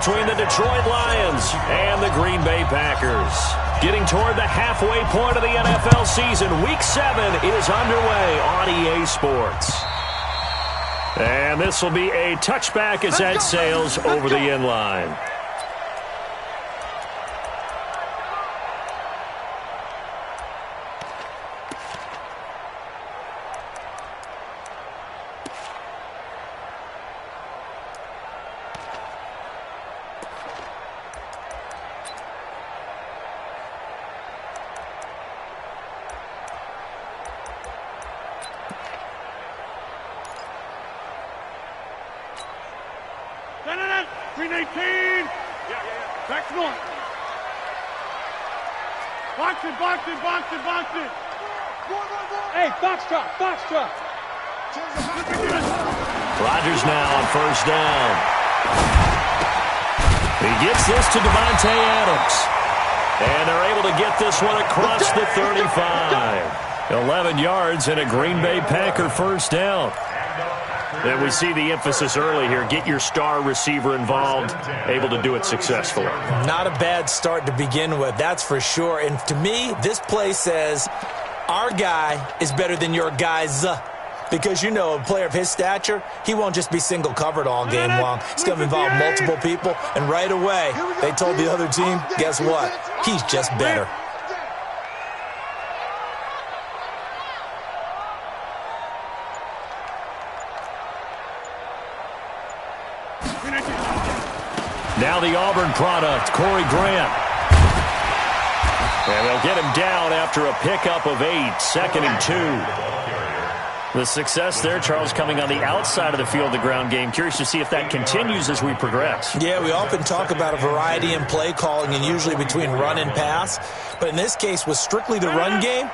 Between the Detroit Lions and the Green Bay Packers. Getting toward the halfway point of the NFL season. Week 7 is underway on EA Sports. And this will be a touchback as that sails over the end line. Green 18. Back to north. Box it. Hey, box drop. Rodgers now on first down. He gets this to Devontae Adams. And they're able to get this one across the 35. 11 yards and a Green Bay Packer first down. And we see the emphasis early here. Get your star receiver involved, able to do it successfully. Not a bad start to begin with, that's for sure. And to me, this play says our guy is better than your guys. Because, you know, a player of his stature, he won't just be single covered all game long. He's going to involve multiple people. And right away, they told the other team, guess what? He's just better. Now the Auburn product, Corey Grant. And they'll get him down after a pickup of 8, 2nd and 2. The success there, Charles, coming on the outside of the field, the ground game. Curious to see if that continues as we progress. Yeah, we often talk about a variety in play calling and usually between run and pass. But in this case, with strictly the run game,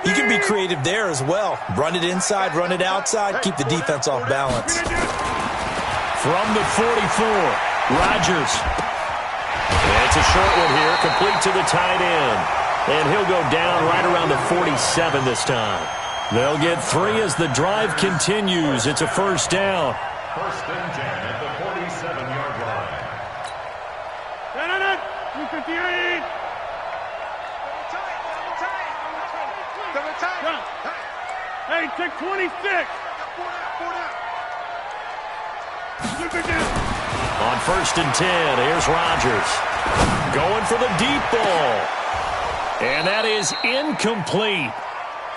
you can be creative there as well. Run it inside, run it outside, keep the defense off balance. From the 44. Rodgers. It's a short one here, complete to the tight end. And he'll go down right around the 47 this time. They'll get 3 as the drive continues. It's a first down. First and 10 at the 47-yard line. 258. Hey, take 26. On first and 10, here's Rodgers. Going for the deep ball. And that is incomplete.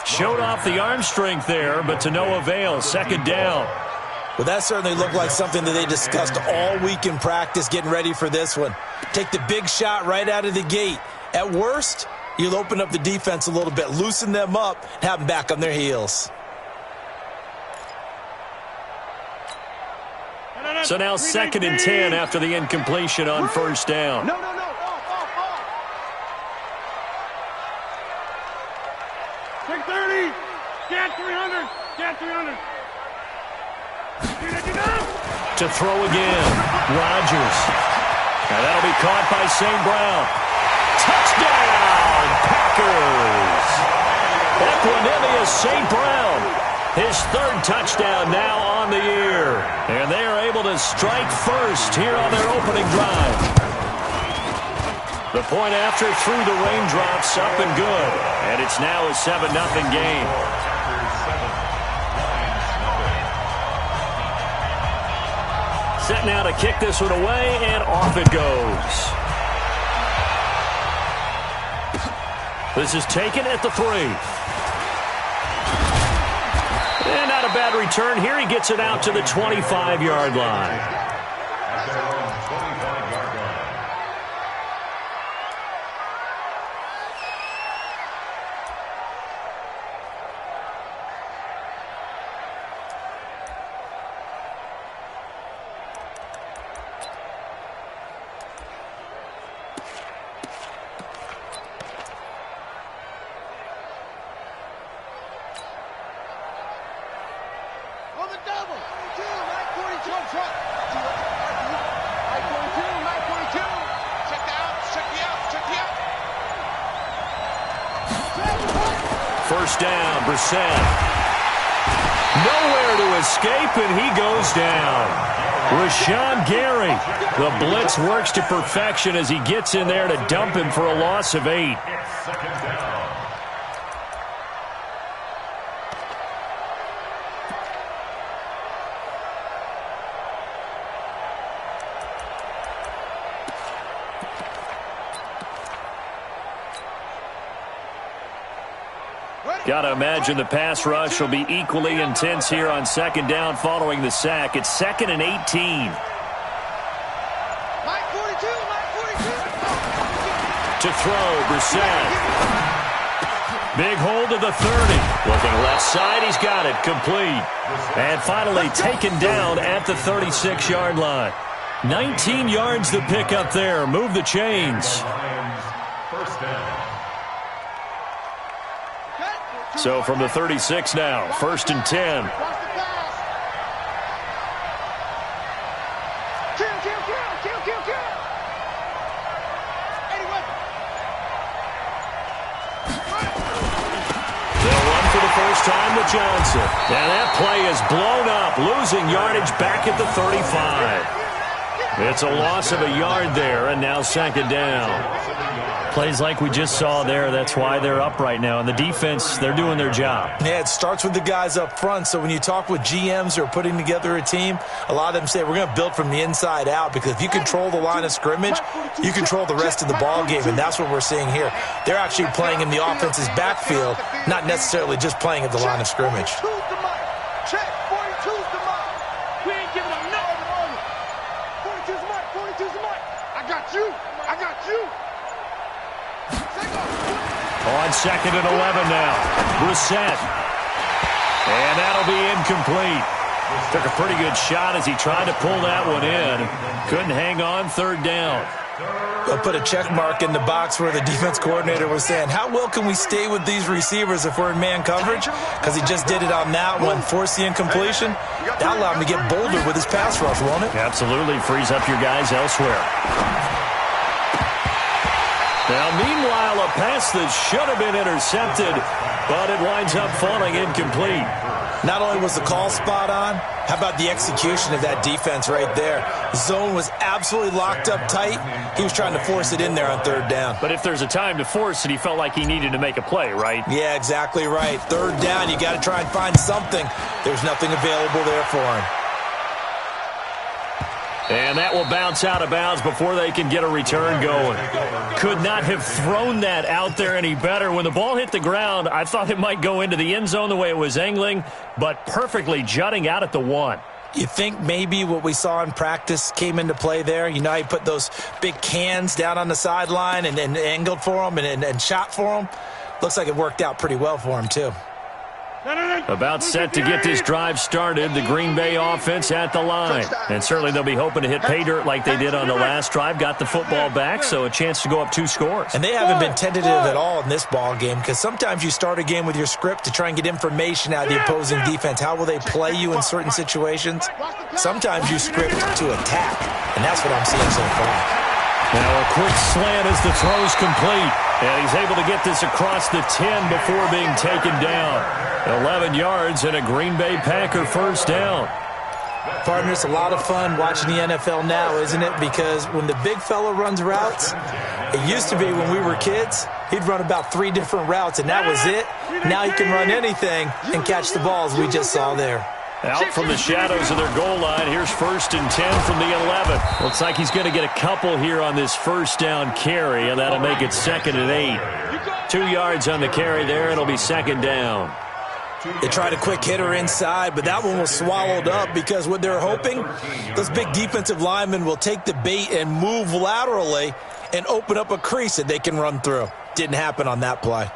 Showed off the arm strength there, but to no avail. Second down. Well, that certainly looked like something that they discussed all week in practice getting ready for this one. Take the big shot right out of the gate. At worst, you'll open up the defense a little bit, loosen them up, and have them back on their heels. So now 2nd and 10 after the incompletion on first down. No. Take 30. Get 300. To throw again. Rodgers. Now that'll be caught by St. Brown. Touchdown, Packers. Equanimous St. Brown. His 3rd touchdown now on the year. And they are able to strike first here on their opening drive. The point after through the raindrops, up and good. And it's now a 7-0 game. Set now to kick this one away, and off it goes. This is taken at the 3. And not a bad return here. He gets it out to the 25-yard line. First down, Brissett. Nowhere to escape, and he goes down. Rashawn Gary. The blitz works to perfection as he gets in there to dump him for a loss of 8. Second down. Got to imagine the pass rush will be equally intense here on second down following the sack. It's 2nd and 18. To throw, Brissett. Big hold of the 30. Looking left side, he's got it. Complete. And finally taken down at the 36-yard line. 19 yards to pick up there. Move the chains. First down. So from the 36 now, 1st and 10. They'll run for the first time with Johnson. And that play is blown up, losing yardage back at the 35. It's a loss of a yard there, and now 2nd down. Plays like we just saw there, that's why they're up right now. And the defense, they're doing their job. Yeah, it starts with the guys up front. So when you talk with GMs who are putting together a team, a lot of them say we're going to build from the inside out, because if you control the line of scrimmage, you control the rest of the ball game, and that's what we're seeing here. They're actually playing in the offense's backfield, not necessarily just playing at the line of scrimmage. Check, 42's the mark. We ain't giving up nothing. 42's the mark, 42's the mark. I got you. On 2nd and 11 now. Brissett. And that'll be incomplete. Took a pretty good shot as he tried to pull that one in. Couldn't hang on, 3rd down. They'll put a check mark in the box where the defense coordinator was saying, how well can we stay with these receivers if we're in man coverage? Because he just did it on that one, forced the incompletion. That'll allow him to get bolder with his pass rush, won't it? Absolutely. Frees up your guys elsewhere. Now, meanwhile, a pass that should have been intercepted, but it winds up falling incomplete. Not only was the call spot on, how about the execution of that defense right there? Zone was absolutely locked up tight. He was trying to force it in there on 3rd down. But if there's a time to force it, he felt like he needed to make a play, right? Yeah, exactly right. 3rd down, you got to try and find something. There's nothing available there for him. And that will bounce out of bounds before they can get a return going. Could not have thrown that out there any better. When the ball hit the ground, I thought it might go into the end zone the way it was angling, but perfectly jutting out at the 1. You think maybe what we saw in practice came into play there? You know, he put those big cans down on the sideline and angled for them and shot for them. Looks like it worked out pretty well for him, too. About set to get this drive started, the Green Bay offense at the line. And certainly they'll be hoping to hit pay dirt like they did on the last drive. Got the football back, so a chance to go up 2 scores. And they haven't been tentative at all in this ball game, because sometimes you start a game with your script to try and get information out of the opposing defense. How will they play you in certain situations? Sometimes you script to attack, and that's what I'm seeing so far. Now a quick slant as the throw's complete. And he's able to get this across the 10 before being taken down. 11 yards and a Green Bay Packer first down. Partner, it's a lot of fun watching the NFL now, isn't it? Because when the big fella runs routes, it used to be when we were kids, he'd run about 3 different routes, and that was it. Now he can run anything and catch the balls we just saw there. Out from the shadows of their goal line. Here's 1st and 10 from the 11. Looks like he's going to get a couple here on this first down carry, and that'll make it 2nd and 8. 2 yards on the carry there. It'll be 2nd down. They tried a quick hitter inside, but that one was swallowed up because what they're hoping, those big defensive linemen will take the bait and move laterally and open up a crease that they can run through. Didn't happen on that play.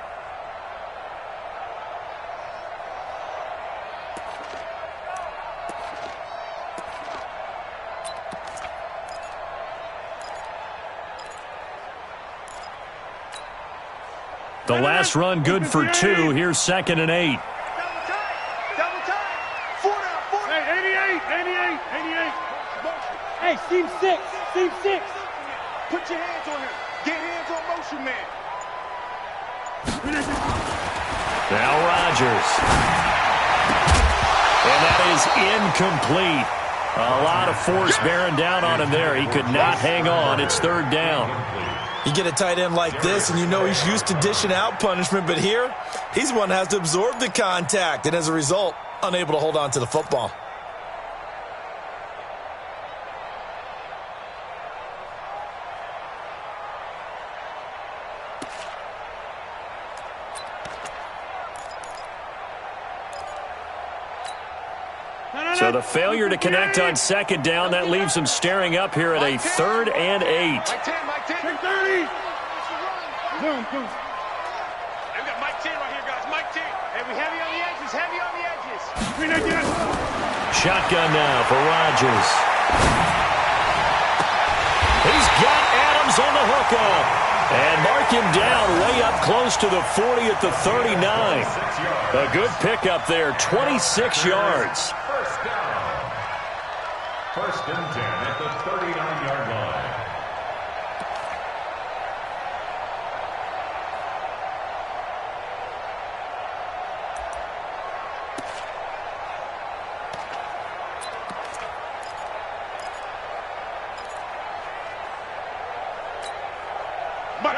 The last run good for 2. Here's 2nd and 8. Hey, seam 6. Put your hands on him. Get hands on motion, man. Now Rodgers. And that is incomplete. A lot of force bearing down on him there. He could not hang on. It's third down. You get a tight end like this, and you know he's used to dishing out punishment, but here, he's one that has to absorb the contact, and as a result, unable to hold on to the football. So the failure to connect on second down, that leaves him staring up here at a 3rd and 8. Mike 10, Mike 10. Mike 30. Zoom. I've got Mike 10 right here, guys. Mike 10. Hey, we heavy on the edges, heavy on the edges. Shotgun now for Rodgers. He's got Adams on the hookup. And mark him down way up close to the 40 at the 39. A good pickup there, 26 yards. First and 10 at the 39-yard line. Mike,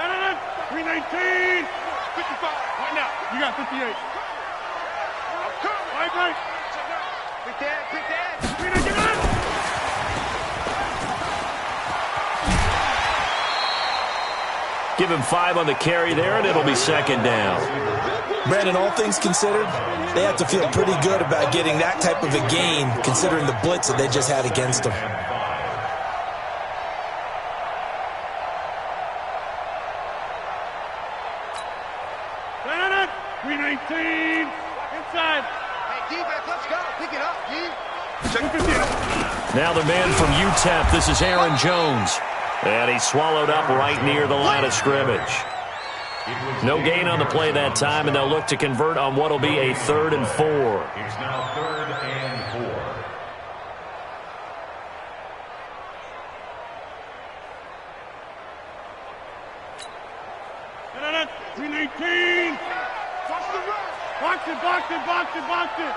319. 55. Right now. You got 58. I'm coming. Mike. Quick dad. 319. Give him 5 on the carry there, and it'll be second down. Brandon, all things considered, they have to feel pretty good about getting that type of a gain, considering the blitz that they just had against them. Inside. Hey, defense, let's go. Pick it up, D. Now the man from UTEP, this is Aaron Jones. And he swallowed up right near the line of scrimmage. No gain on the play that time, and they'll look to convert on what will be a 3rd and 4. It's now 3rd and 4. No. 319. Box it.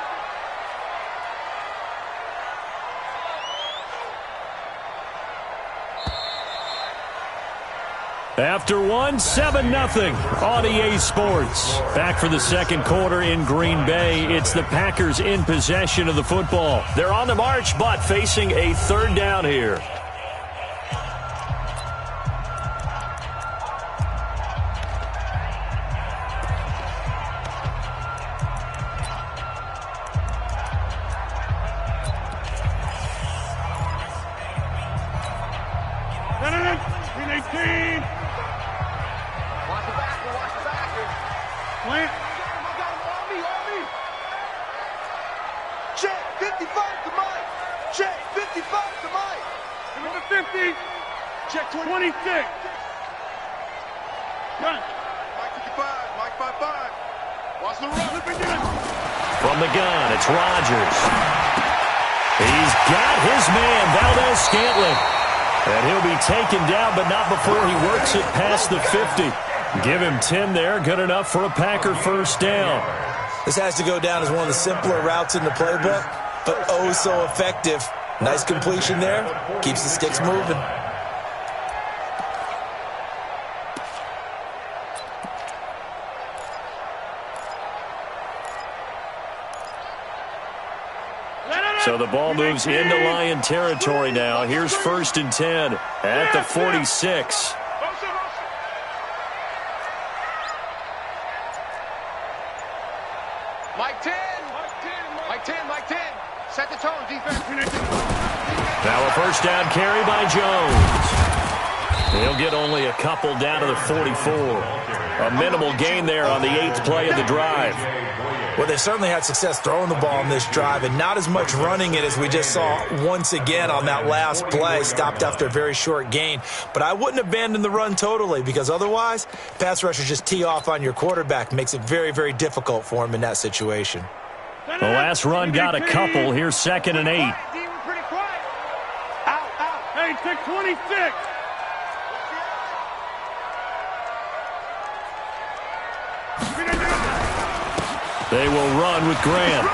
After one, 7-0 on EA Sports. Back for the second quarter in Green Bay. It's the Packers in possession of the football. They're on the march, but facing a 3rd down here. Check 55 to Mike. Check 55 to Mike. Give him the 50. Check 26. Run. Mike 55. Mike 55. Watch the run. From the gun, it's Rodgers. He's got his man, Valdez-Scantling. And he'll be taken down, but not before he works it past the 50. Give him 10 there, good enough for a Packer first down. This has to go down as one of the simpler routes in the playbook, but oh so effective. Nice completion there. Keeps the sticks moving. So the ball moves into Lion territory now. Here's 1st and 10 at the 46. Mike 10. Mike 10. Set the tone, defense. Now a first down carry by Jones. He'll get only a couple down to the 44. A minimal gain there on the 8th play of the drive. Well, they certainly had success throwing the ball in this drive and not as much running it as we just saw once again on that last play. Stopped after a very short gain. But I wouldn't abandon the run totally because otherwise, pass rushers just tee off on your quarterback. Makes it very, very difficult for him in that situation. The last run got a couple. Here's 2nd and 8. Out. Hey, check 26. They will run with Graham.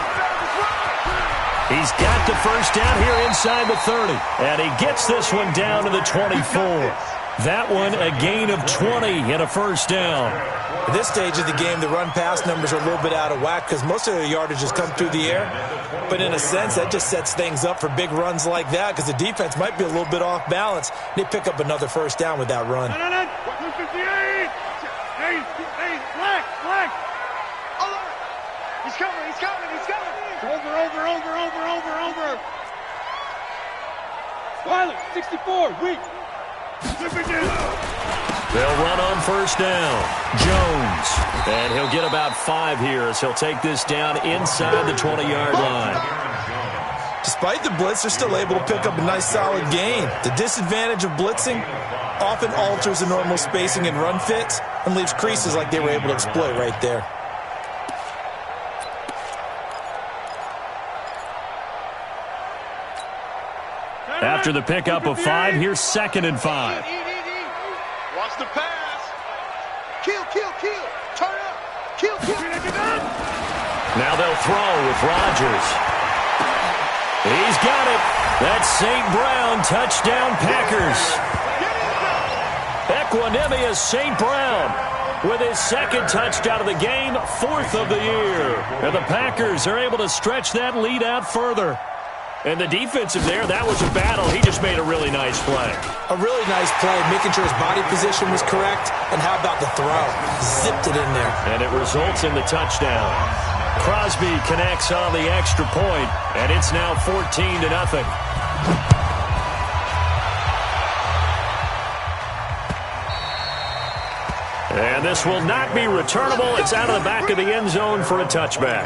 He's got the first down here inside the 30. And he gets this one down to the 24. That one a gain of 20 and a first down. At this stage of the game, the run-pass numbers are a little bit out of whack because most of their yardage has come through the air. But in a sense, that just sets things up for big runs like that because the defense might be a little bit off balance. They pick up another first down with that run. No. 258. Hey, flag. He's coming. Over. Pilot, 64, weak. They'll run on first down. Jones. And he'll get about 5 here as he'll take this down inside the 20-yard line. Despite the blitz, they're still able to pick up a nice solid gain. The disadvantage of blitzing often alters the normal spacing and run fits and leaves creases like they were able to exploit right there. After the pickup of 5, here's 2nd and 5. Watch the pass. Kill. Turn up. Kill. Now they'll throw with Rodgers. He's got it. That's St. Brown. Touchdown, Packers. Equanimous St. Brown with his 2nd touchdown of the game, 4th of the year. And the Packers are able to stretch that lead out further. And the defensive there, that was a battle. He just made a really nice play. A really nice play, making sure his body position was correct. And how about the throw? Zipped it in there. And it results in the touchdown. Crosby connects on the extra point, and it's now 14-0. And this will not be returnable. It's out of the back of the end zone for a touchback.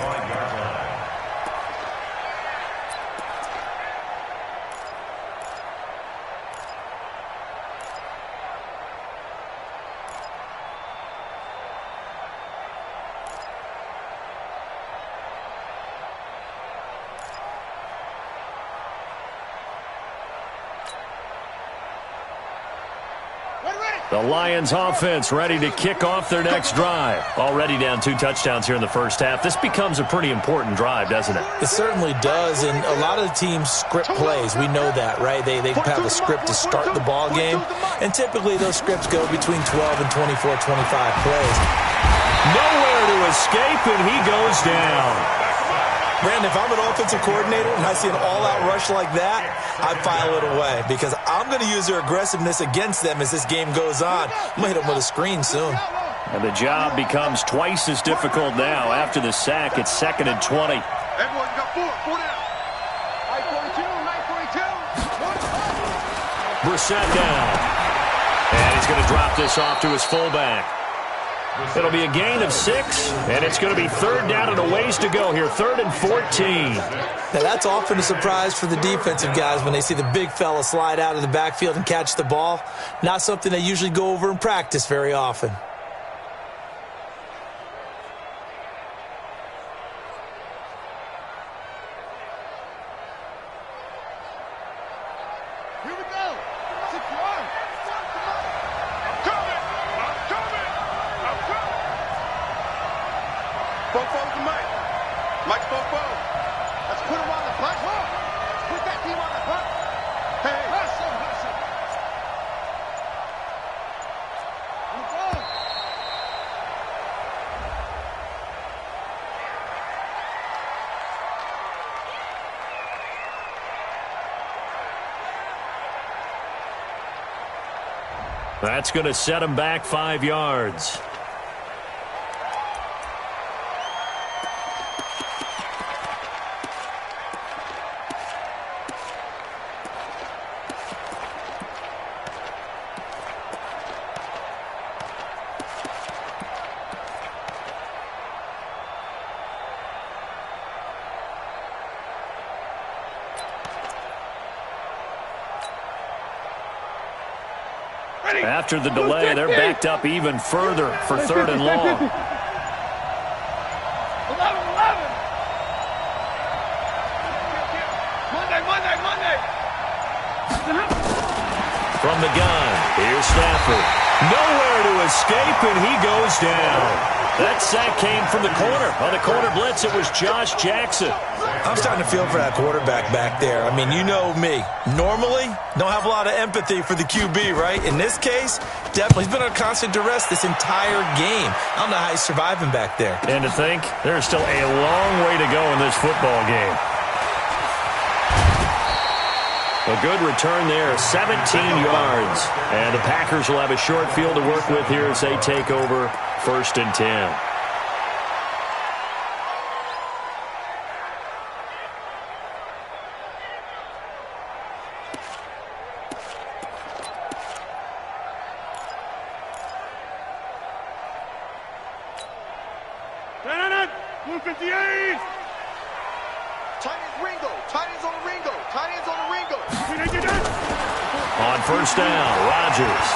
The Lions offense ready to kick off their next drive. Already down 2 touchdowns here in the first half. This becomes a pretty important drive, doesn't it? It certainly does, and a lot of the teams script plays. We know that, right? They have a script to start the ball game, and typically those scripts go between 12 and 24, 25 plays. Nowhere to escape, and he goes down. Brandon, if I'm an offensive coordinator and I see an all-out rush like that, I file it away because I'm going to use their aggressiveness against them as this game goes on. I'm going to hit them with a screen soon. And the job becomes twice as difficult now. After the sack, it's 2nd and 20. Everyone got 4 down. 942. Brissett down. And he's going to drop this off to his fullback. It'll be a gain of 6, and it's going to be 3rd down and a ways to go here. 3rd and 14. Now, that's often a surprise for the defensive guys when they see the big fella slide out of the backfield and catch the ball. Not something they usually go over in practice very often. Here we go. 6 yards. I'm coming. Fofo's the mic. Mike Fofo. Let's put him on the bus. Let's put that team on the bus. Hey. Hustle. On the ball. That's going to set him back 5 yards. After the delay, they're backed up even further for 3rd and long. 11. Monday. From the gun, here's Stafford. Nowhere to escape, and he goes down. That sack came from the corner. On the corner blitz, it was Josh Jackson. I'm starting to feel for that quarterback back there. I mean, you know me. Normally, don't have a lot of empathy for the QB, right? In this case, definitely. He's been on constant duress this entire game. I don't know how he's surviving back there. And to think, there's still a long way to go in this football game. A good return there, 17 yards. And the Packers will have a short field to work with here as they take over 1st and 10. On 1st down, Rodgers.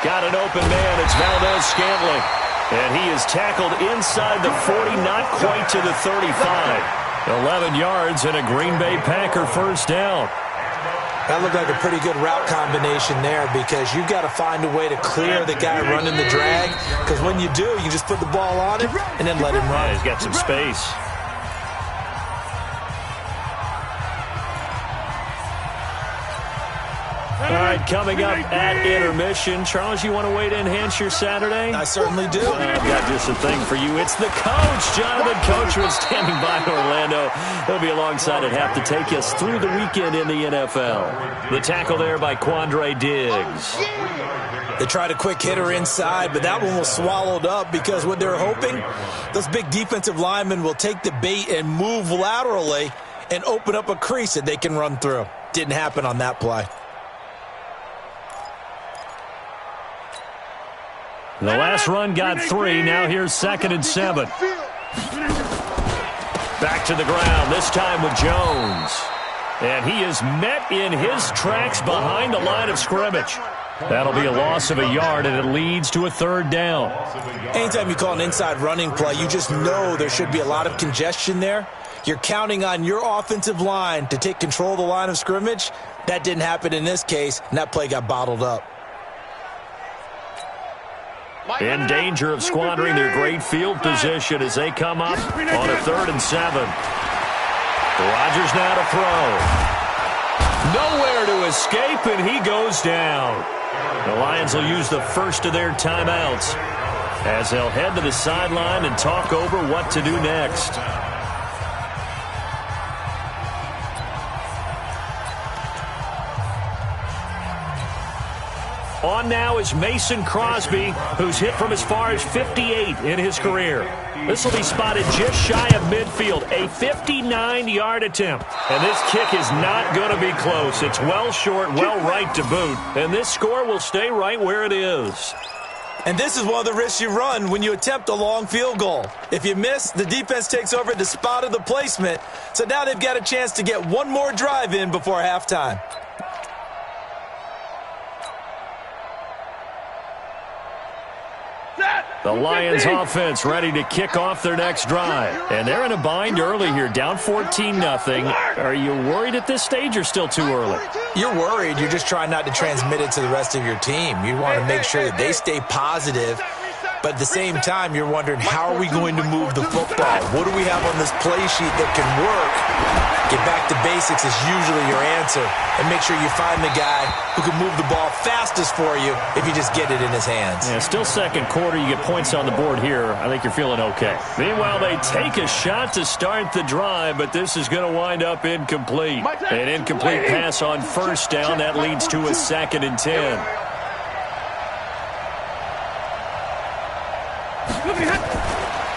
Got an open man. It's Valdez-Scantling. And he is tackled inside the 40, not quite to the 35. 11 yards and a Green Bay Packer 1st down. That looked like a pretty good route combination there because you've got to find a way to clear the guy running the drag. Because when you do, you just put the ball on him and then let him run. Yeah, he's got some space. All right, coming up at intermission. Charles, you want to wait to enhance your Saturday? I certainly do. I've got just a thing for you. It's the coach, Jonathan Coachman, standing by in Orlando. He'll be alongside at half to take us through the weekend in the NFL. The tackle there by Quandre Diggs. They tried a quick hitter inside, but that one was swallowed up because what they're hoping, those big defensive linemen will take the bait and move laterally and open up a crease that they can run through. Didn't happen on that play. The last run got 3. Now here's 2nd and 7. Back to the ground, this time with Jones. And he is met in his tracks behind the line of scrimmage. That'll be a loss of a yard, and it leads to a 3rd down. Anytime you call an inside running play, you just know there should be a lot of congestion there. You're counting on your offensive line to take control of the line of scrimmage. That didn't happen in this case, and that play got bottled up. In danger of squandering their great field position as they come up on a 3rd and 7. Rodgers now to throw. Nowhere to escape, and he goes down. The Lions will use the first of their timeouts as they'll head to the sideline and talk over what to do next. On now is Mason Crosby, who's hit from as far as 58 in his career. This will be spotted just shy of midfield, a 59-yard attempt. And this kick is not going to be close. It's well short, well right to boot. And this score will stay right where it is. And this is one of the risks you run when you attempt a long field goal. If you miss, the defense takes over at the spot of the placement. So now they've got a chance to get one more drive in before halftime. The Lions offense ready to kick off their next drive. And they're in a bind early here, down 14-0. Are you worried at this stage or still too early? You're worried. You're just trying not to transmit it to the rest of your team. You want to make sure that they stay positive. But at the same time, you're wondering, how are we going to move the football? What do we have on this play sheet that can work? Get back to basics is usually your answer. And make sure you find the guy who can move the ball fastest for you if you just get it in his hands. Yeah, still second quarter. You get points on the board here. I think you're feeling okay. Meanwhile, they take a shot to start the drive, but this is going to wind up incomplete. An incomplete pass on 1st down. That leads to a 2nd and 10.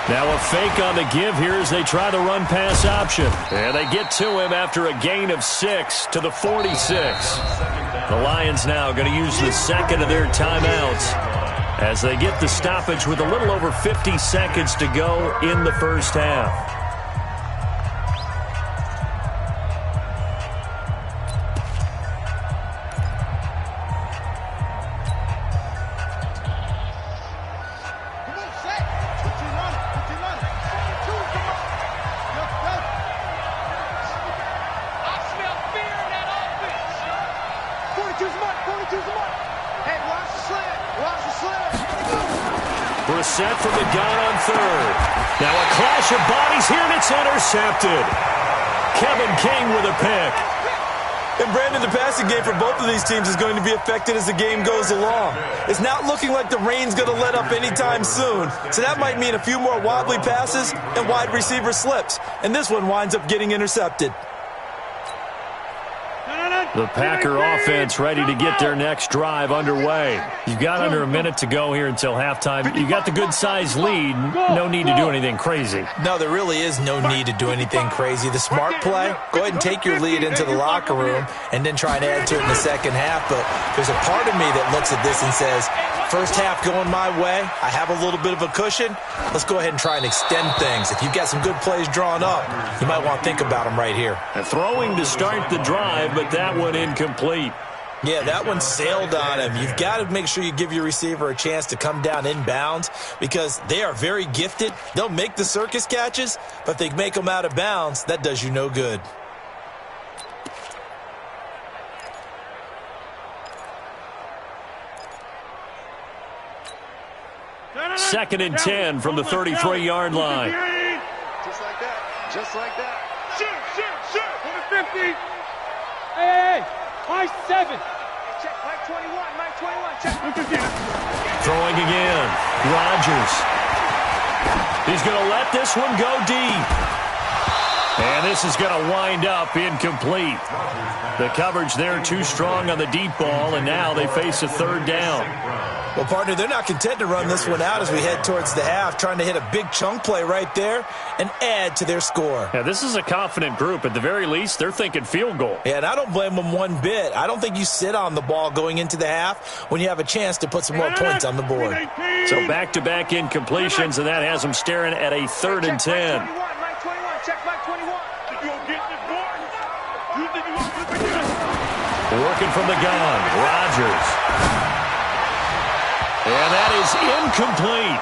Now a fake on the give here as they try the run-pass option. And they get to him after a gain of 6 to the 46. The Lions now going to use the 2nd of their timeouts as they get the stoppage with a little over 50 seconds to go in the 1st half. Hey, watch the slant. Brissett from the gun on third. Now a clash of bodies here, and it's intercepted. Kevin King with a pick. And Brandon, the passing game for both of these teams is going to be affected as the game goes along. It's not looking like the rain's going to let up anytime soon. So that might mean a few more wobbly passes and wide receiver slips. And this one winds up getting intercepted. The Packer offense ready to get their next drive underway. You've got under a minute to go here until halftime. You got the good-sized lead. No need to do anything crazy. No, there really is no need to do anything crazy. The smart play, go ahead and take your lead into the locker room and then try and add to it in the second half. But there's a part of me that looks at this and says, first half going my way, I have a little bit of a cushion. Let's go ahead and try and extend things. If you've got some good plays drawn up, you might want to think about them right here. And throwing to start the drive, but that one incomplete. Yeah, that one sailed on him. You've got to make sure you give your receiver a chance to come down inbounds because they are very gifted. They'll make the circus catches, but if they make them out of bounds, that does you no good. Second and 10 from the 33-yard line. Just like that. Just like that. Shoot. For the 50. Hey, my 7. Check, Mike 21, Mike 21. Check. Throwing again. Rodgers. He's going to let this one go deep. And this is going to wind up incomplete. The coverage there too strong on the deep ball, and now they face a third down. Well, partner, they're not content to run this one out as we head towards the half, trying to hit a big chunk play right there and add to their score. Yeah, this is a confident group. At the very least, they're thinking field goal. Yeah, and I don't blame them one bit. I don't think you sit on the ball going into the half when you have a chance to put some more points on the board. So back-to-back incompletions, and that has them staring at a third and 10. Mike 21, check Mike 21. You gonna get this board? You think you gonna get this? Working from the gun, Rodgers. And that is incomplete.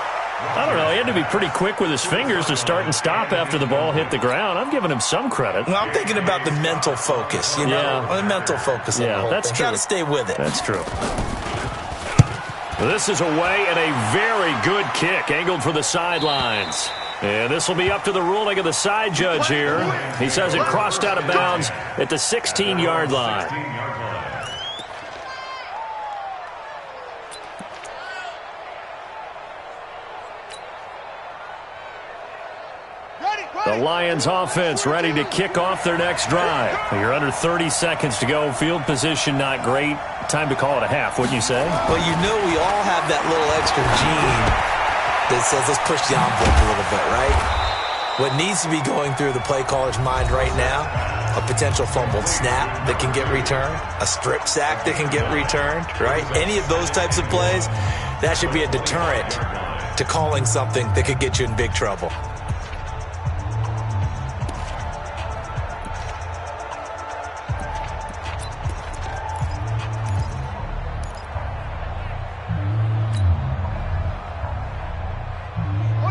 I don't know. He had to be pretty quick with his fingers to start and stop after the ball hit the ground. I'm giving him some credit. Well, I'm thinking about the mental focus, you know? Yeah. The mental focus on the whole that's thing. true. Got to stay with it. That's true. This is away and a very good kick angled for the sidelines. And this will be up to the ruling of the side judge here. He says it crossed out of bounds at the 16-yard line. The Lions offense ready to kick off their next drive. You're under 30 seconds to go. Field position not great. Time to call it a half, wouldn't you say? Well, you know we all have that little extra gene that says let's push the envelope a little bit, right? What needs to be going through the play caller's mind right now, a potential fumbled snap that can get returned, a strip sack that can get returned, right? Any of those types of plays, that should be a deterrent to calling something that could get you in big trouble.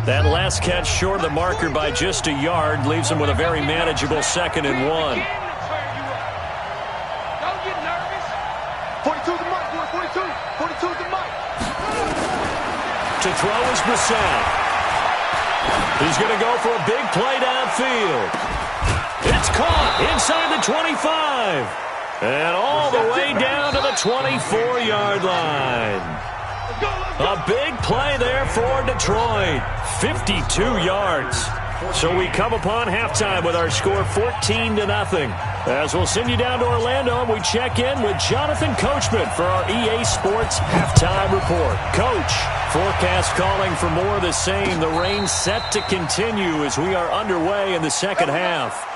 That last catch short of the marker by just a yard leaves him with a very manageable 2nd and 1. Don't get nervous. 42's the mic, boy. 42's the mic. To throw is Brissett. He's going to go for a big play downfield. It's caught inside the 25. And all the way down to the 24-yard line. A big play there for Detroit. 52 yards. So we come upon halftime with our score 14-0. As we'll send you down to Orlando, and we check in with Jonathan Coachman for our EA Sports Halftime Report. Coach, forecast calling for more of the same. The rain set to continue as we are underway in the second half.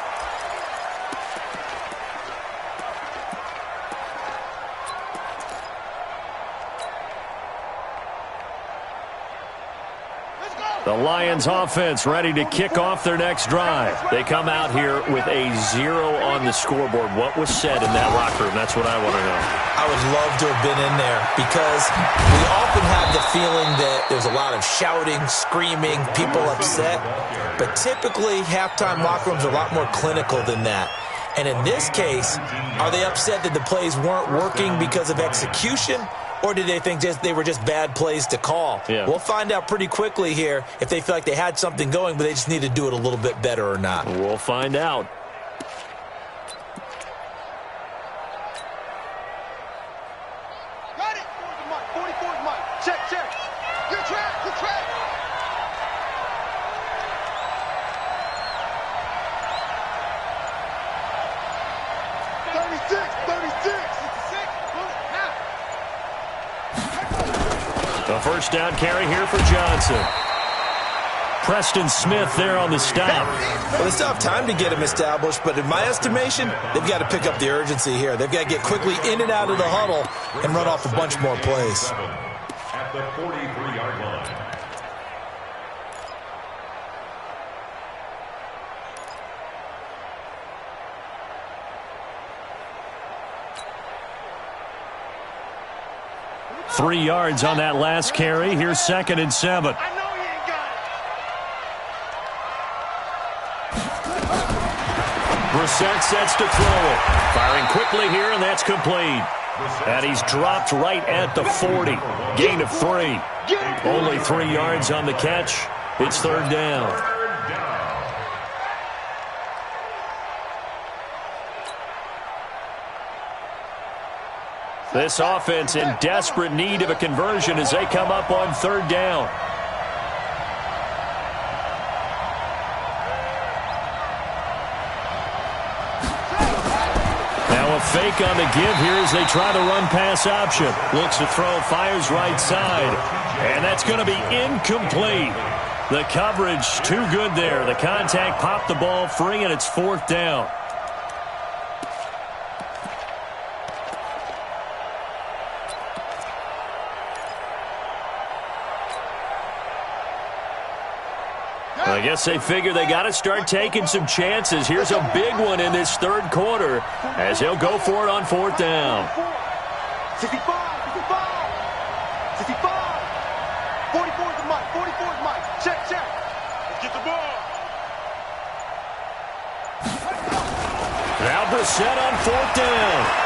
The Lions offense ready to kick off their next drive. They come out here with a 0 on the scoreboard. What was said in that locker room? That's what I want to know. I would love to have been in there because we often have the feeling that there's a lot of shouting, screaming, people upset. But typically, halftime locker rooms are a lot more clinical than that. And in this case, are they upset that the plays weren't working because of execution? Or did they think they were just bad plays to call? Yeah. We'll find out pretty quickly here if they feel like they had something going, but they just need to do it a little bit better or not. We'll find out. Got it. 44's Mike. Check, check. Good track, good track. The first down carry here for Johnson. Preston Smith there on the stop. Well, they still have time to get him established, but in my estimation, they've got to pick up the urgency here. They've got to get quickly in and out of the huddle and run off a bunch more plays. At the 43-yard line. Three yards on that last carry. Here's 2nd and 7. I know he ain't got it. Brissett sets to throw it. Firing quickly here, and that's complete. And he's dropped right at the 40. Gain of 3. Only 3 yards on the catch. It's 3rd down. This offense in desperate need of a conversion as they come up on 3rd down. Now a fake on the give here as they try the run-pass option. Looks to throw, fires right side. And that's going to be incomplete. The coverage too good there. The contact popped the ball free, and it's 4th down. I guess they figure they got to start taking some chances. Here's a big one in this 3rd quarter as he'll go for it on 4th down. 65, 65. 44's Mike, 44's Mike. Check, check. Let's get the ball. Now Brissett on 4th down.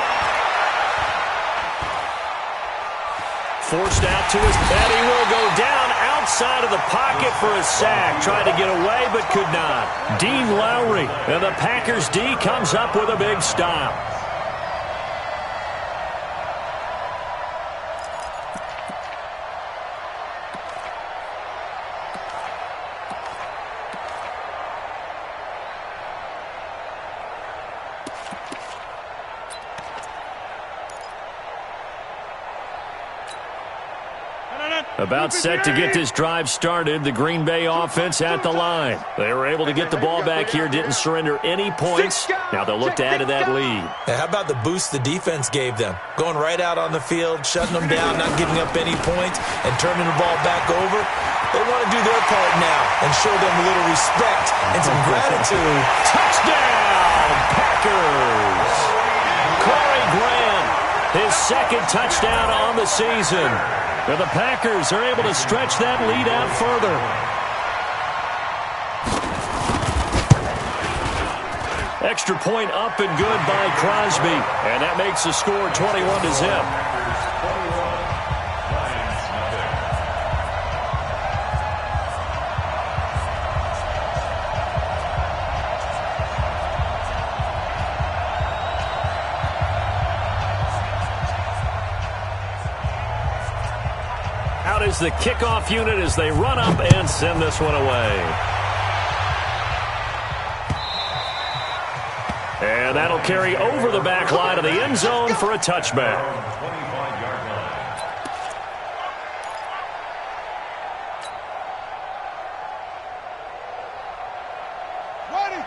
Forced out to his pad. He will go down outside of the pocket for a sack. Tried to get away, but could not. Dean Lowry, and the Packers D comes up with a big stop. About set to get this drive started, the Green Bay offense at the line. They were able to get the ball back here, didn't surrender any points. Now they'll look to add to that lead. Now, how about the boost the defense gave them? Going right out on the field, shutting them down, not giving up any points, and turning the ball back over. They want to do their part now and show them a little respect and some gratitude. Touchdown, Packers! Corey Graham, his 2nd touchdown on the season. And the Packers are able to stretch that lead out further. Extra point up and good by Crosby. And that makes the score 21-0. Out is the kickoff unit as they run up and send this one away. And that'll carry over the back line of the end zone for a touchback.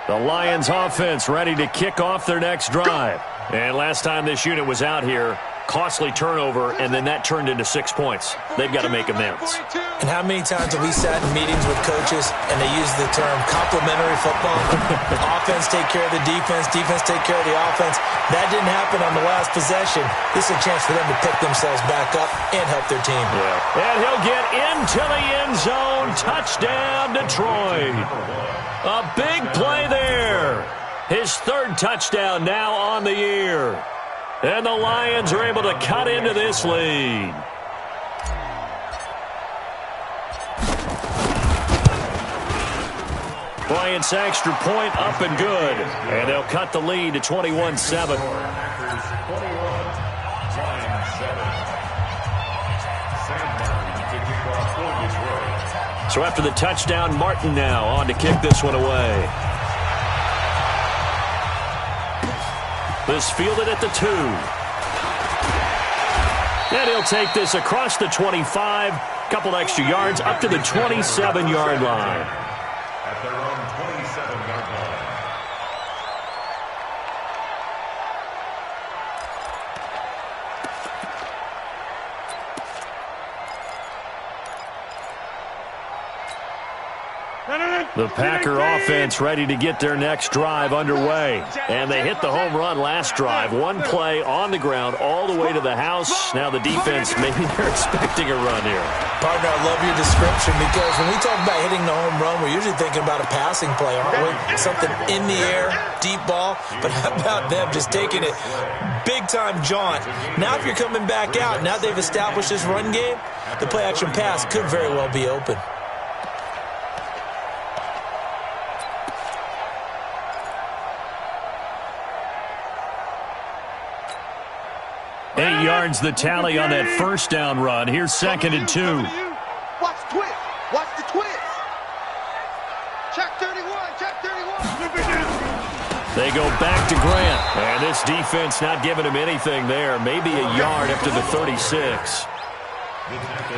The Lions offense ready to kick off their next drive. And last time this unit was out here, costly turnover, and then that turned into 6 points. They've got to make amends. And how many times have we sat in meetings with coaches and they use the term complementary football? Offense take care of the defense, defense take care of the offense. That didn't happen on the last possession. This is a chance for them to pick themselves back up and help their team. Yeah. And he'll get into the end zone. Touchdown, Detroit. A big play there. His 3rd touchdown now on the year. And the Lions are able to cut into this lead. Bryant's extra point up and good. And they'll cut the lead to 21-7. So after the touchdown, Martin now on to kick this one away. This fielded at the 2. And he'll take this across the 25. Couple extra yards up to the 27-yard line. At their own 27-yard line. The Packer offense ready to get their next drive underway. And they hit the home run last drive. One play on the ground all the way to the house. Now the defense, maybe they're expecting a run here. Partner, I love your description because when we talk about hitting the home run, we're usually thinking about a passing play, aren't we? Something in the air, deep ball. But how about them just taking it big-time jaunt? Now if you're coming back out, now they've established this run game, the play-action pass could very well be open. 8 yards the tally on that first down run. Here's 2nd and 2. Watch the twist. Watch the twist. Check 31. Check 31. They go back to Grant. And this defense not giving him anything there. Maybe a yard up to the 36.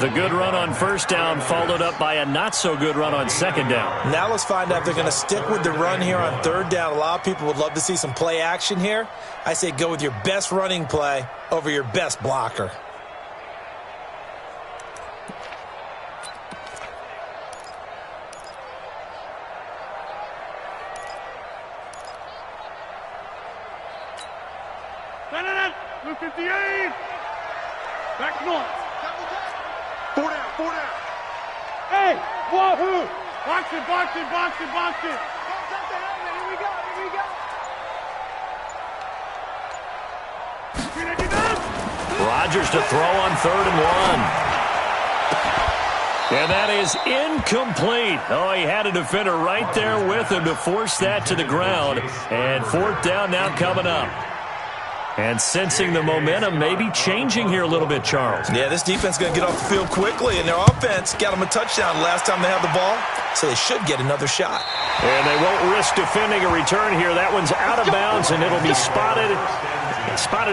The good run on first down followed up by a not-so-good run on second down. Now let's find out if they're going to stick with the run here on third down. A lot of people would love to see some play action here. I say go with your best running play over your best blocker. Blue 58. Back north. 4 down, 4 down. Hey, wahoo! Box it, box it, box it, box it. Here we go, here we go. Rodgers to throw on 3rd and 1. And that is incomplete. Oh, he had a defender right there with him to force that to the ground. And 4th down now coming up. And sensing the momentum maybe changing here a little bit, Charles. Yeah, this defense is going to get off the field quickly, and their offense got them a touchdown last time they had the ball, so they should get another shot. And they won't risk defending a return here. That one's out of bounds, and it'll be spotted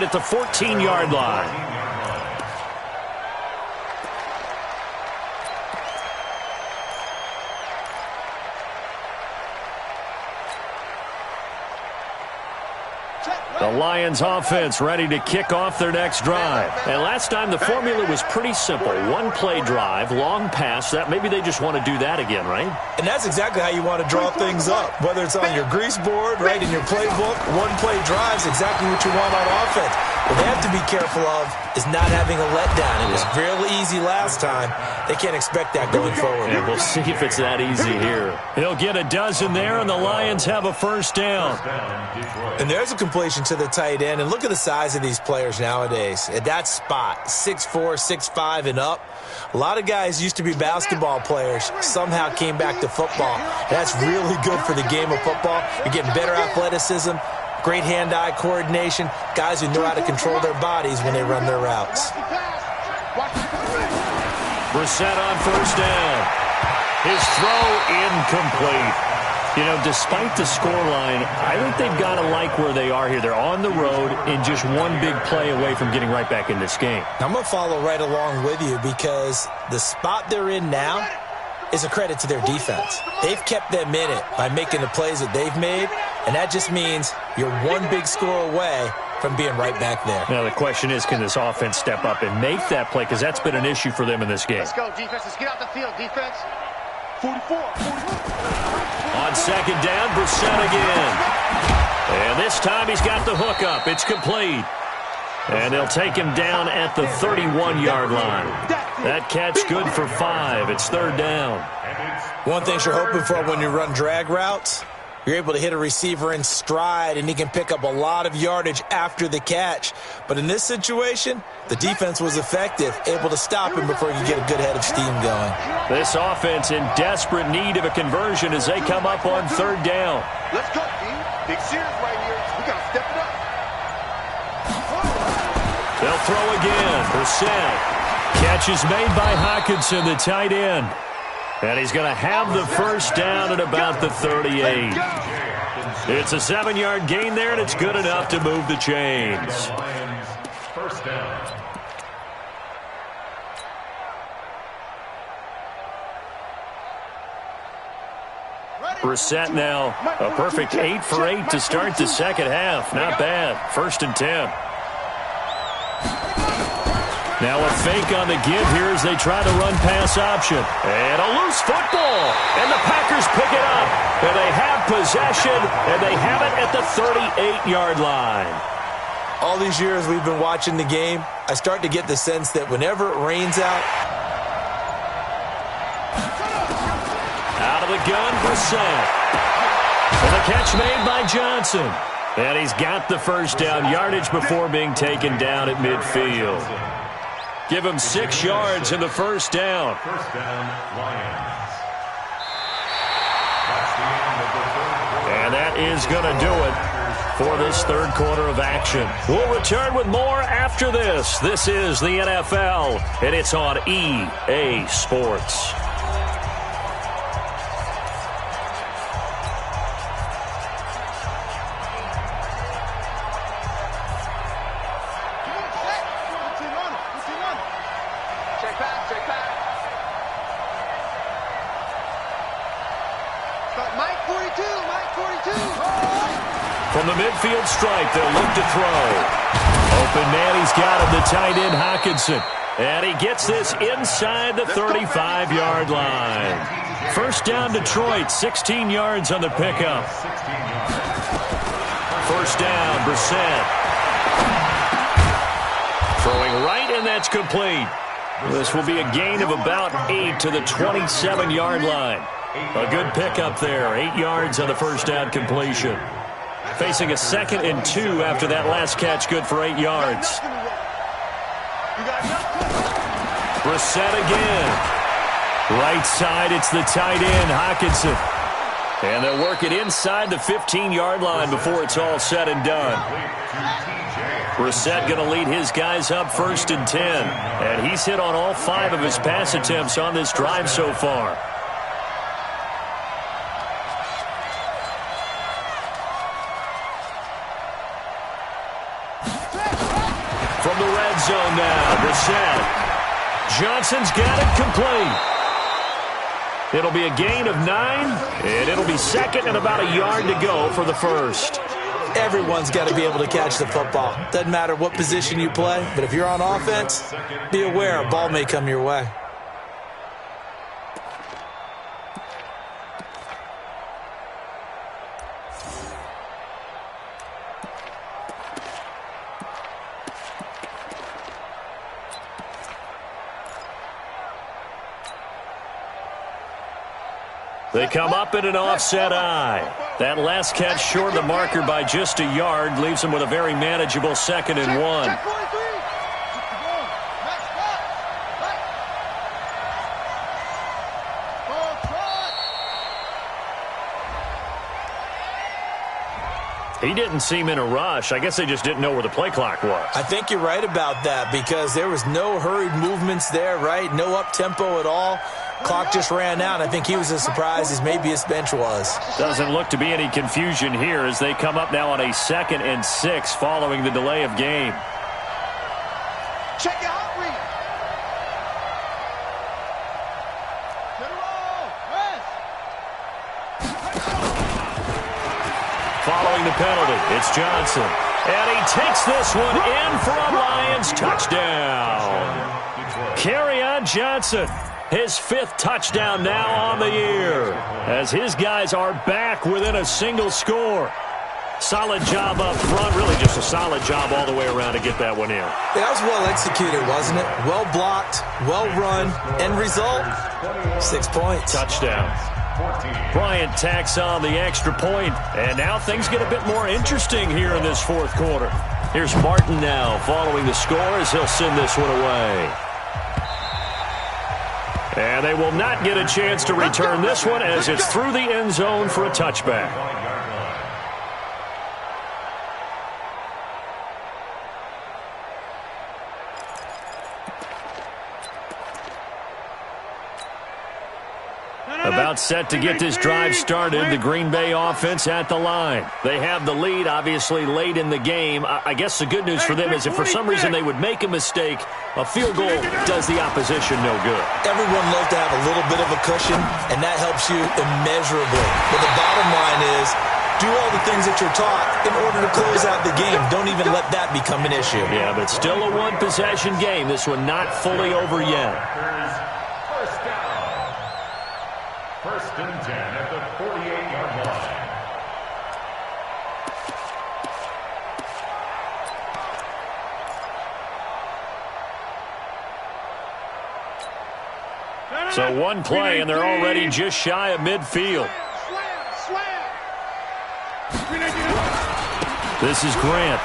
at the 14-yard line. The Lions offense ready to kick off their next drive. And last time the formula was pretty simple. One play drive, long pass. That maybe they just want to do that again, right? And that's exactly how you want to draw things up. Whether it's on your grease board, right, in your playbook, one play drive is exactly what you want on offense. What they have to be careful of is not having a letdown. It was real easy last time. They can't expect that going forward. And we'll see if it's that easy here. He'll get a dozen there, and the Lions have a first down. And there's a completion to the tight end. And look at the size of these players nowadays. At that spot, 6'4", 6'5", and up. A lot of guys used to be basketball players, somehow came back to football. That's really good for the game of football. You're getting better athleticism, great hand-eye coordination, guys who know how to control their bodies when they run their routes. Brissett on first down. His throw incomplete. You know, despite the scoreline, I think they've got to like where they are here. They're on the road and just one big play away from getting right back in this game. I'm going to follow right along with you because the spot they're in now is a credit to their defense. They've kept them in it by making the plays that they've made, and that just means you're one big score away from being right back there. Now, the question is, can this offense step up and make that play? Because that's been an issue for them in this game. Let's go, defense. Let's get out the field, defense. 44. On second down, Brissett again. And this time he's got the hook up. It's complete. And they'll take him down at the 31-yard line. That catch good for 5. It's 3rd down. One thing you're hoping for when you run drag routes You're able to hit a receiver in stride, and he can pick up a lot of yardage after the catch. But in this situation, the defense was effective, able to stop him before he could get a good head of steam going. This offense in desperate need of a conversion as they come up on third down. Let's go, team. Big series right here. We got to step it up. They'll throw again. Brissett. Catch is made by Hockenson, the tight end. And he's going to have the first down at about the 38. It's a 7-yard gain there, and it's good enough to move the chains. First down. Brissett now a perfect 8 for 8 to start the second half. Not bad. 1st and 10. Now a fake on the give here as they try to run pass option. And a loose football. And the Packers pick it up. And they have possession, and they have it at the 38-yard line. All these years we've been watching the game, I start to get the sense that whenever it rains out, out of the gun, Brissett. And the catch made by Johnson. And he's got the first down yardage before being taken down at midfield. Give him 6 yards in the first down. First down, Lions. And that is going to do it for this third quarter of action. We'll return with more after this. This is the NFL, and it's on EA Sports. From the midfield stripe, they'll look to throw. Open man, he's got him, the tight end, Hockenson. And he gets this inside the 35-yard line. First down, Detroit, 16 yards on the pickup. First down, Brissett. Throwing right, and that's complete. This will be a gain of about 8 to the 27-yard line. A good pickup there, 8 yards on the first down completion. Facing a 2nd and 2 after that last catch, good for 8 yards. Brissett again. Right side, it's the tight end, Hockenson. And they'll work it inside the 15-yard line before it's all said and done. Brissett going to lead his guys up 1st and 10. And he's hit on all 5 of his pass attempts on this drive so far. From the red zone now, Brissett. Johnson's got it complete. It'll be a gain of 9, and it'll be 2nd and about a yard to go for the first. everyone's got to be able to catch the football. Doesn't matter what position you play, but if you're on offense, be aware a ball may come your way. They come up in an offset eye. That last catch short of the marker by just a yard leaves them with a very manageable 2nd and 1. He didn't seem in a rush. I guess they just didn't know where the play clock was. I think you're right about that because there was no hurried movements there, right? No up-tempo at all. Clock just ran out. I think he was as surprised as maybe his bench was. Doesn't look to be any confusion here as they come up now on a 2nd and 6 following the delay of game. Check it out, Reed. Following the penalty, it's Johnson. And he takes this one in for a Lions touchdown. Kerryon Johnson. His 5th touchdown now on the year as his guys are back within a single score. Solid job up front, really just a solid job all the way around to get that one in. Yeah, that was well executed, wasn't it? Well blocked, well run, end result, 6 points. Touchdown. Bryant tacks on the extra point, and now things get a bit more interesting here in this fourth quarter. Here's Martin now following the score as he'll send this one away. And they will not get a chance to return this one as it's through the end zone for a touchback. About set to get this drive started, the Green Bay offense at the line. They have the lead, obviously, late in the game. I guess the good news for them is if for some reason they would make a mistake, a field goal does the opposition no good. Everyone loves to have a little bit of a cushion, and that helps you immeasurably. But the bottom line is, do all the things that you're taught in order to close out the game. Don't even let that become an issue. Yeah, but still a one-possession game. This one not fully over yet. First and 10 at the 48-yard line. So one play, and they're already just shy of midfield. This is Grant.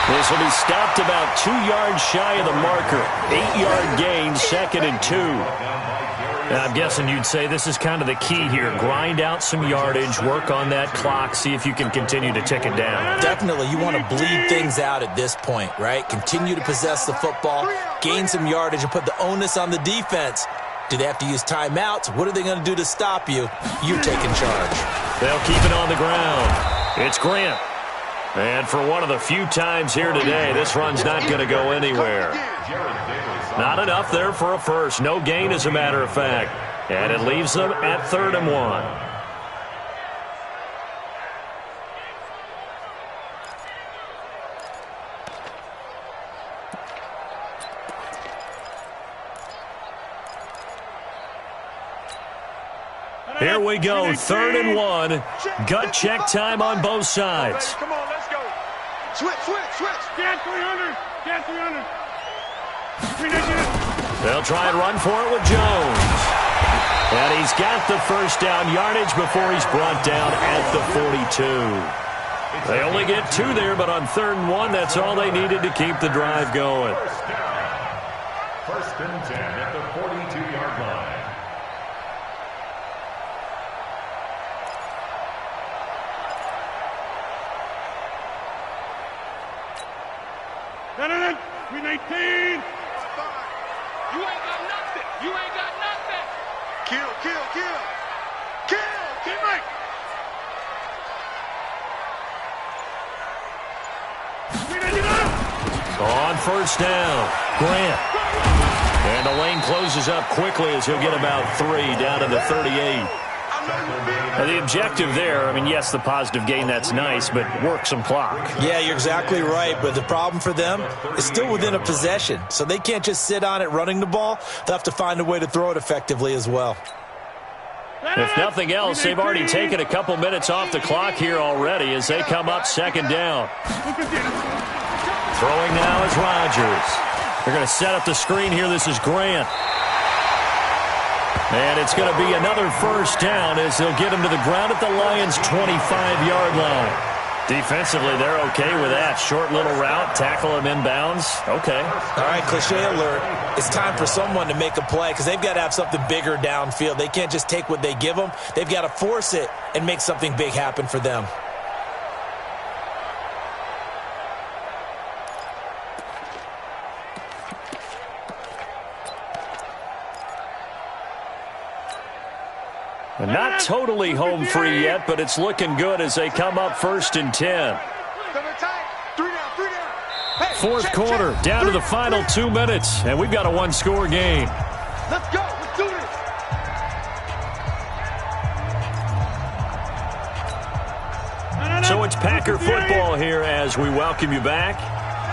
This will be stopped about 2 yards shy of the marker. 8-yard gain, 2nd and 2. And I'm guessing you'd say this is kind of the key here. Grind out some yardage, work on that clock, see if you can continue to tick it down. Definitely, you want to bleed things out at this point, right? Continue to possess the football, gain some yardage, and put the onus on the defense. Do they have to use timeouts? What are they going to do to stop you? You're taking charge. They'll keep it on the ground. It's Grant. And for one of the few times here today, this run's not going to go anywhere. Not enough there for a first. No gain, as a matter of fact. And it leaves them at 3rd and 1. Here we go, 3rd and 1. Gut check time on both sides. Come on, let's go. Switch. Get 300. Get 300. They'll try and run for it with Jones. And he's got the first down yardage before he's brought down at the 42. They only get 2 there, but on 3rd and 1, that's all they needed to keep the drive going. First and 10 at the 42-yard line. We 19. You ain't got nothing. You ain't got nothing. Kill. Keep right. On first down, Grant. And the lane closes up quickly as he'll get about 3 down to the 38. Now, the objective there, I mean, yes, the positive gain, that's nice, but work some clock. Yeah, you're exactly right, but the problem for them is still within a possession, so they can't just sit on it running the ball. They'll have to find a way to throw it effectively as well. If nothing else, they've already taken a couple minutes off the clock here already as they come up 2nd down. Throwing now is Rodgers. They're going to set up the screen here. This is Grant. And it's going to be another first down as they'll get him to the ground at the Lions' 25-yard line. Defensively, they're okay with that. Short little route, tackle him inbounds. Okay. All right, cliche alert. It's time for someone to make a play because they've got to have something bigger downfield. They can't just take what they give them. They've got to force it and make something big happen for them. And not totally home free yet, but it's looking good as they come up 1st and 10. Fourth quarter, down to the final 2 minutes, and we've got a one-score game. Let's go. Let's do this. So it's Packer football here as we welcome you back.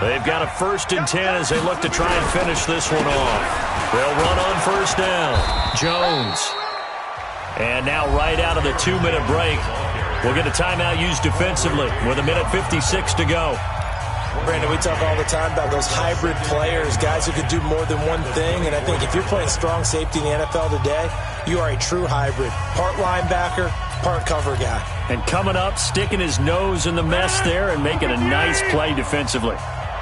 They've got a 1st and 10 as they look to try and finish this one off. They'll run on first down. Jones. And now right out of the 2-minute break, we'll get a timeout used defensively with 1:56 to go. Brandon, we talk all the time about those hybrid players, guys who could do more than one thing, and I think if you're playing strong safety in the NFL today, you are a true hybrid. Part linebacker, part cover guy. And coming up, sticking his nose in the mess there and making a nice play defensively.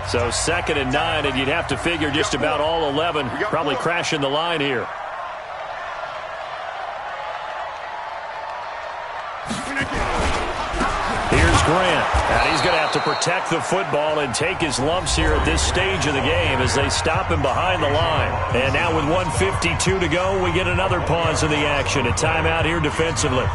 So 2nd and 9, and you'd have to figure just about all 11 probably crashing the line here. Here's Grant. And he's going to have to protect the football and take his lumps here at this stage of the game as they stop him behind the line. And now with 1:52 to go, we get another pause in the action. A timeout here defensively.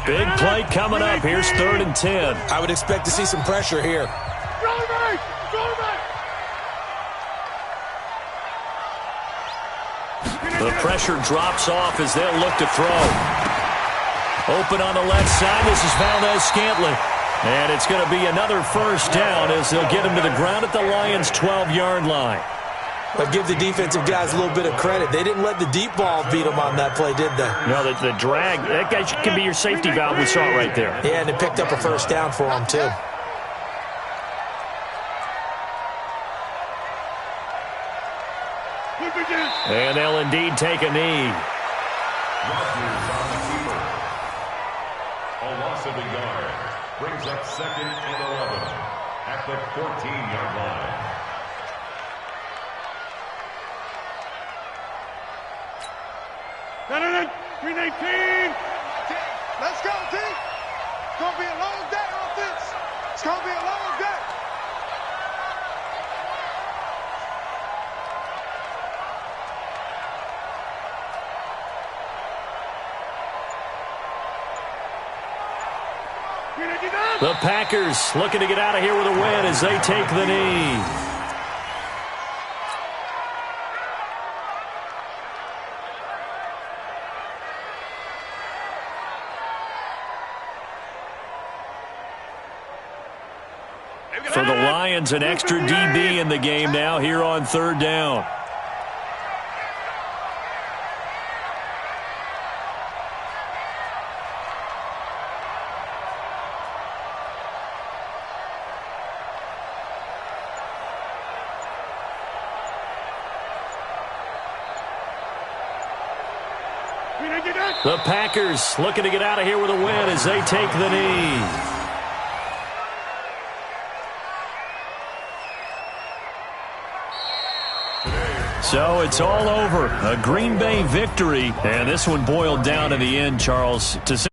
Big play coming up. Here's 3rd and 10. I would expect to see some pressure here. The pressure drops off as they'll look to throw. Open on the left side. This is Valdez-Scantling. And it's going to be another first down as they'll get him to the ground at the Lions' 12-yard line. But give the defensive guys a little bit of credit. They didn't let the deep ball beat them on that play, did they? No, the drag, that guy can be your safety valve. We saw it right there. Yeah, and it picked up a first down for them, too. And they'll indeed take a knee. A loss of a yard brings up 2nd and 11 at the 14-yard line. Green 18. Let's go, team. It's going to be a long day, offense. It's going to be a long day. The Packers looking to get out of here with a win as they take the knee. For the Lions, an extra DB in the game now here on 3rd down. The Packers looking to get out of here with a win as they take the knee. So it's all over. A Green Bay victory. And this one boiled down in the end, Charles, to say